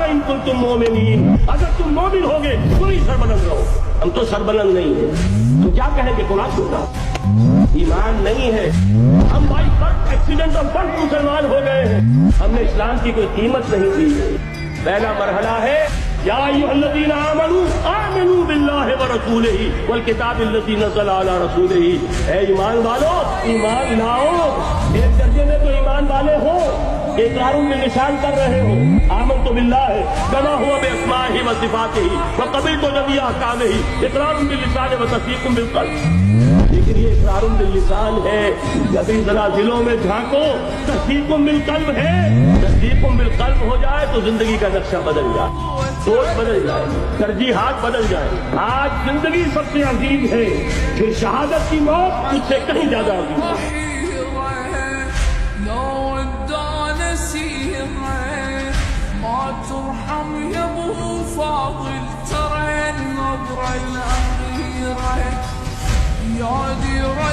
इन कुंतुम मोमिनीन, अगर तुम मोमिन होगे तो ही सरबलंद रहो। हम तो सरबलंद नहीं है, तो क्या कहेंगे? कुरान सुनना ईमान नहीं है। हम बाई बर्थ एक्सीडेंट और बर्थ मुसलमान हो गए हैं, हमने इस्लाम की कोई कीमत नहीं दी। पहला मरहला है या अय्युहल्लज़ीना आमनू आमिनू बिल्लाहि व रसूलिही वल किताबिल्लज़ी नज़्ज़ल अला रसूलिही। ऐ ईमान वालो, ईमान लाओ। एक दर्जे में तो ईमान वाले हो, इकरारुम बिल लिसान कर रहे हो, आमनतु बिल्लाहि कमा हुवा बिअस्माइही व सिफातिही व क़बिलतु जमीअ अहकामिही, इकरारुम बिल लिसान व तस्दीक़ुम बिल क़ल्ब। लेकिन ये इकरारुम बिल लिसान है, कभी जरा दिलों में झांको, तस्दीक़ुम बिल क़ल्ब है। तस्दीक़ुम बिल क़ल्ब हो जाए तो जिंदगी का नक्शा बदल जाए, सोच बदल जाए, तरजीहात बदल जाए। आज जिंदगी सबसे अजीम है, फिर शहादत की मौत उससे कहीं ज्यादा अजीम है। ما ترحم يا ابو فاضل، ترى النظرة الأخيرة يا ديرة